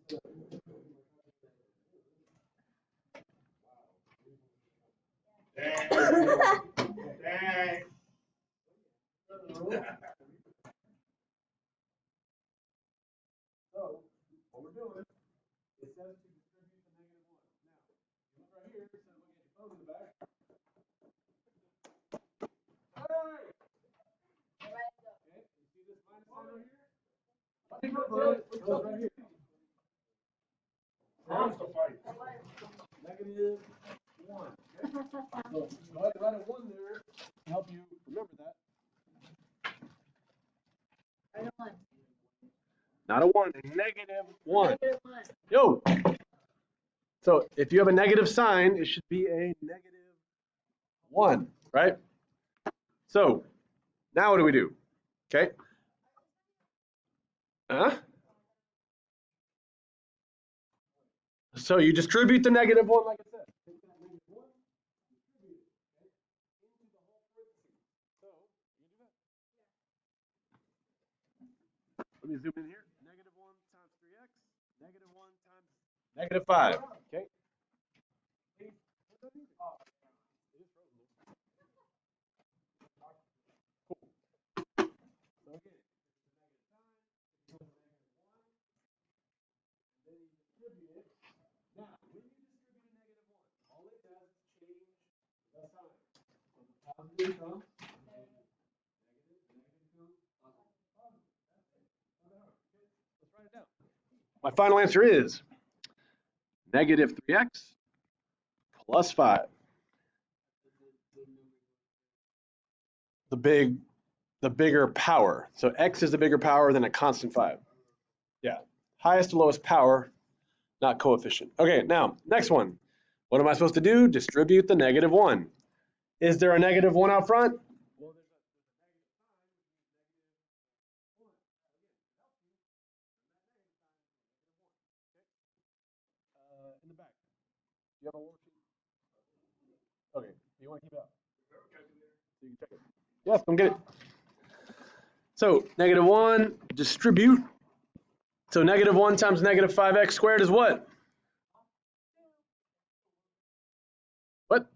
Dang. So, what we're doing, it says to distribute the -1. Now, you look right here, it says look at your phone in the back. Hey! Okay, you see this minus sign right here? It goes right here. Negative 1. Okay? So, go ahead and write a 1 there to help you remember that. Not a 1, a -1. Yo! So if you have a negative sign, it should be a -1, right? So now what do we do? Okay. So you distribute the -1 like I said. Take that -1, distribute it, okay, into the whole parentheses. So you can do that. Let me zoom in here. -1 times 3x, -1 times -5. Okay. So again, distribute it. Now, when you distribute a -1, all it does is change the sign. So the positive becomes negative, becomes positive. Let's write it down. My final answer is -3x plus 5. The bigger power. So x is the bigger power than a constant 5. Yeah. Highest to lowest power, not coefficient. Okay, now, next one. What am I supposed to do? Distribute the -1. Is there a -1 out front? Well, there's a -1. In the back. Do you have a worksheet? Okay. Do you want to keep it out? So you can check it. Yes, come get it. So -1, distribute. So -1 times -5x squared is what? What?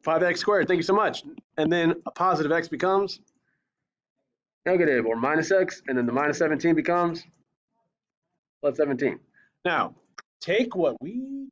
5x squared. Thank you so much. And then a positive x becomes negative, or minus x, and then the -17 becomes plus 17. Now, take what we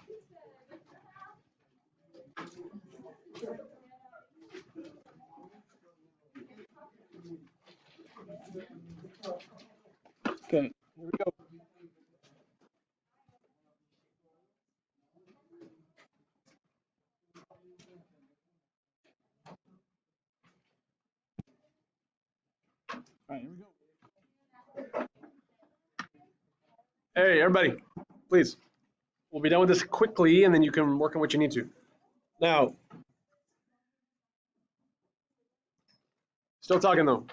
just talked about. We're going to use this. Okay, here we go. All right, here we go. Hey, everybody, please. We'll be done with this quickly, and then you can work on what you need to. Now, still talking though.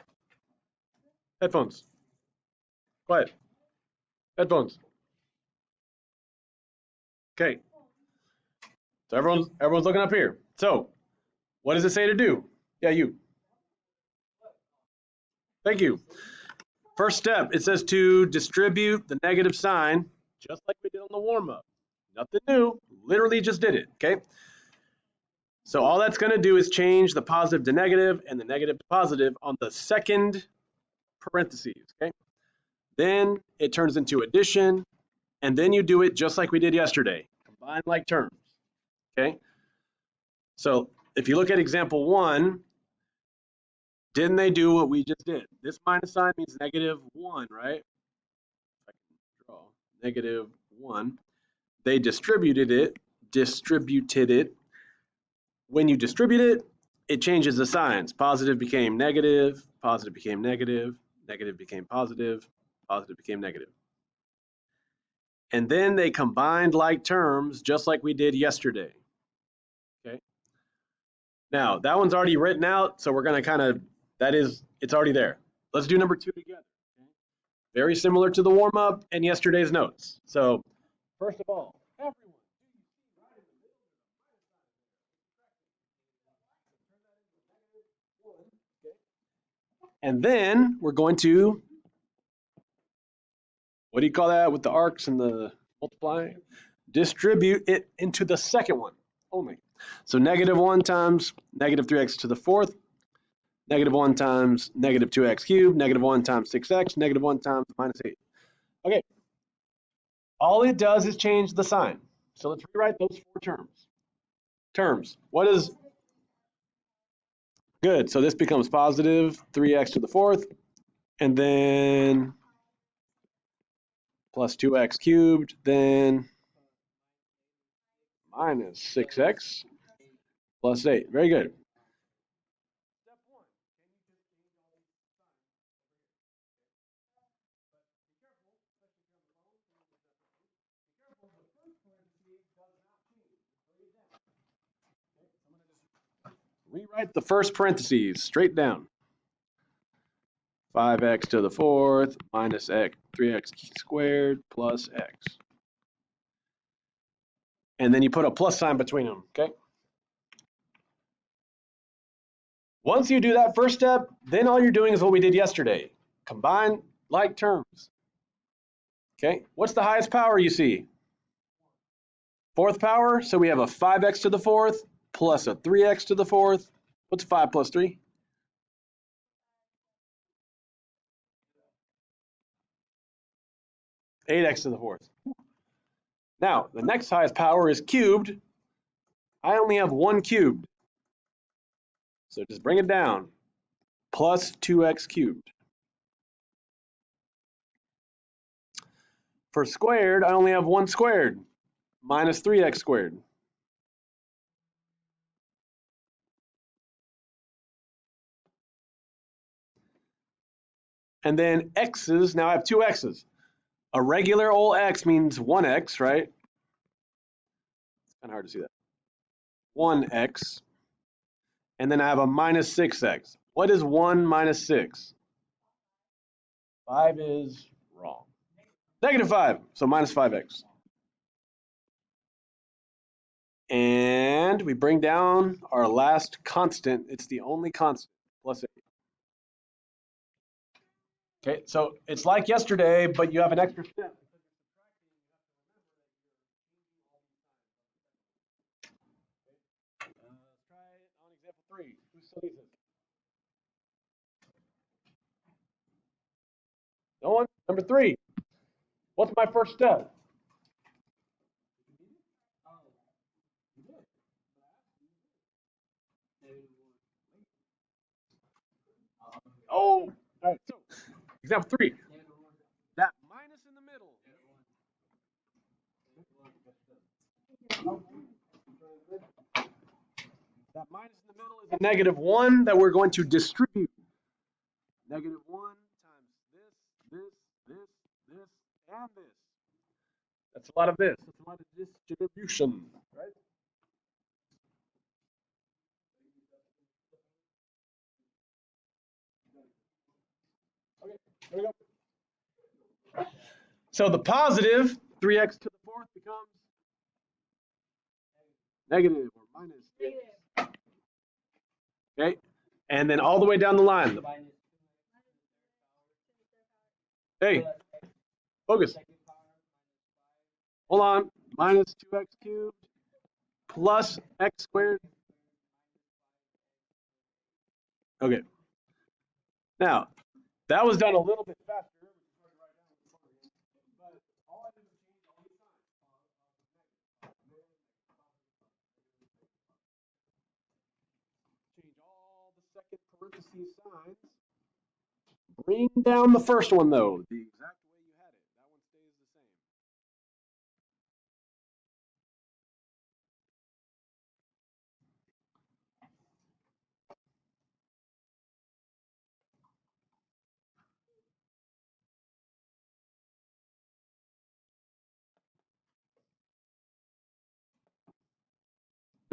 Headphones. Quiet. Headphones. Okay. So everyone's looking up here. So, what does it say to do? Yeah, you. Thank you. First step, it says to distribute the negative sign, just like we did on the warm-up. Nothing new, literally just did it, okay? So all that's gonna do is change the positive to negative and the negative to positive on the second parentheses, okay? Then it turns into addition, and then you do it just like we did yesterday, combine like terms, okay? So if you look at example 1, didn't they do what we just did? This minus sign means -1, right? I can draw -1. They distributed it. When you distribute it, it changes the signs. Positive became negative, positive became negative, negative became positive, positive became negative. And then they combined like terms just like we did yesterday. Okay. Now that one's already written out, so we're going to kind of, it's already there. Let's do number 2 together. Okay. Very similar to the warm up and yesterday's notes. So first of all, everyone, and then we're going to, what do you call that with the arcs and the multiplying? Distribute it into the second one only. So -1 times -3x to the 4th, -1 times -2x cubed, -1 times 6x, -1 times -8. Okay, all it does is change the sign. So let's rewrite those 4 terms. What is good? So this becomes positive 3x to the 4th, and then plus 2x cubed, then minus 6x plus 8. Very good. Rewrite the first parentheses straight down. 5x to the 4th minus 3x squared plus x. And then you put a plus sign between them, okay? Once you do that first step, then all you're doing is what we did yesterday. Combine like terms. Okay, what's the highest power you see? 4th power, so we have a 5x to the 4th plus a 3x to the 4th. What's 5 plus 3? 8x to the 4th. Now, the next highest power is cubed. I only have 1 cubed. So just bring it down. Plus 2x cubed. For squared, I only have 1 squared. Minus 3x squared. And then x's, now I have 2 x's. A regular old x means 1x, right? It's kind of hard to see that. 1x. And then I have a minus 6x. What is 1 minus 6? 5 is wrong. -5, so minus 5x. And we bring down our last constant. It's the only constant, plus 8. Okay, so it's like yesterday, but you have an extra step. Let's try it on example 3. Who studies this? No one? Number 3. What's my first step? Oh, all right. So example 3. That minus in the middle. That minus in the middle is a -1 that we're going to distribute. -1 times this, and this. That's a lot of this. That's a lot of distribution, right? Okay, here we go. So the positive 3x to the 4th becomes negative or minus. Okay, and then all the way down the line. Hey, focus. Hold on. Minus 2x cubed plus x squared. Okay. Now, that was done a little bit faster. Change all the second parentheses signs. Bring down the first one, though, the exact way you had it. That one stays the same.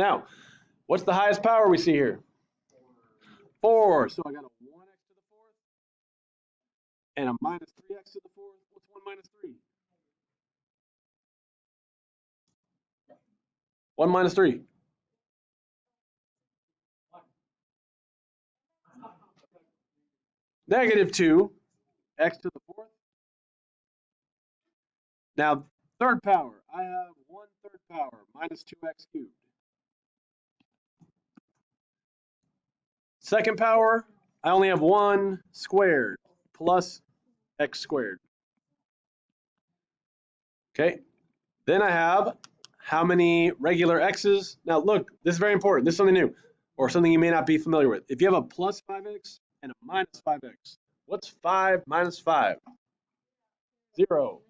Now, what's the highest power we see here? 4. So I got a 1x to the 4th and a minus 3x to the 4th. What's 1 minus 3? 1 minus 3. Negative 2, x to the 4th. Now, third power, I have 1/3 power, minus 2x cubed. Second power, I only have 1 squared, plus x squared. Okay, then I have how many regular x's? Now look, this is very important. This is something new, or something you may not be familiar with. If you have a plus 5x and a minus 5x, what's 5 minus 5? 0.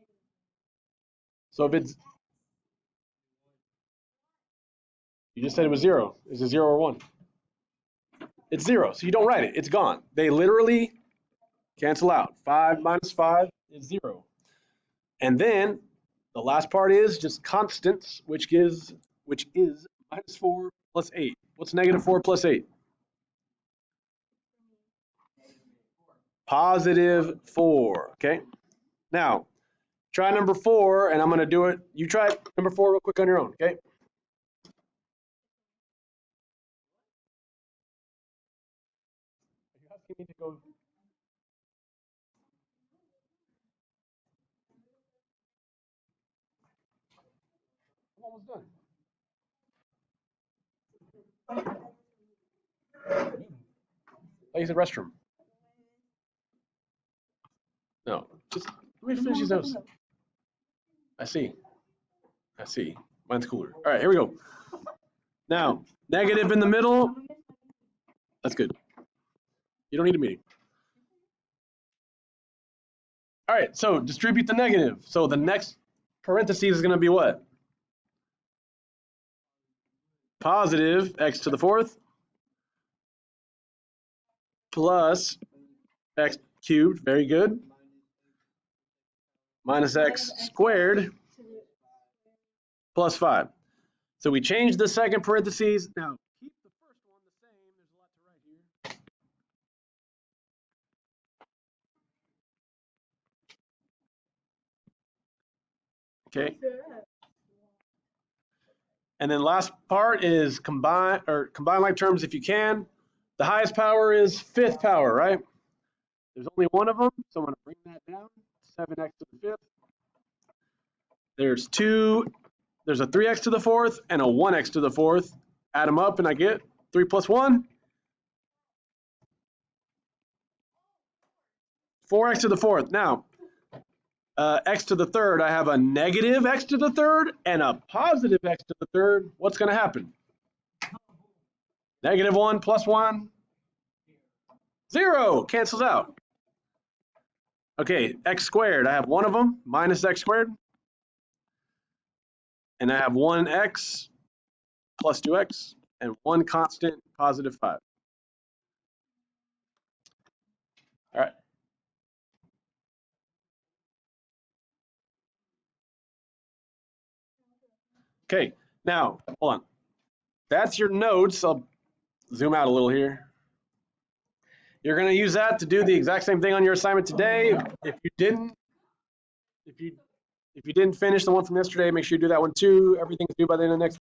So if it's, you just said it was 0. Is it 0 or 1? It's 0, so you don't write it. It's gone. They literally cancel out. 5 minus 5 is 0. And then the last part is just constants, which is minus 4 plus 8. What's negative 4 plus 8? Positive 4. Okay. Now, try number 4, and I'm going to do it. You try number 4 real quick on your own. Okay. Are you asking me to go? I'm almost done. I use the restroom. No, just let me finish these notes. I see. Mine's cooler. All right, here we go. Now, negative in the middle. That's good. You don't need a meeting. All right, so distribute the negative. So the next parentheses is going to be what? Positive x to the 4th plus x cubed, very good, minus x squared plus 5. So we changed the second parentheses. Now, keep the first one the same. There's a lot to write here. Okay. And then last part is combine like terms if you can. The highest power is 5th power, right? There's only one of them, so I'm going to bring that down. 7x to the 5th. There's a 3x to the 4th and a 1x to the 4th. Add them up and I get 3 plus 1. 4x to the 4th. Now, x to the 3rd, I have a negative x to the 3rd and a positive x to the 3rd. What's going to happen? Negative 1 plus 1. 0. Cancels out. Okay, x squared. I have one of them, minus x squared. And I have 1x plus 2x and one constant, positive 5. All right. Okay, now, hold on. That's your notes. I'll zoom out a little here. You're going to use that to do the exact same thing on your assignment today. If you didn't finish the one from yesterday, make sure you do that one too. Everything's due by the end of next week.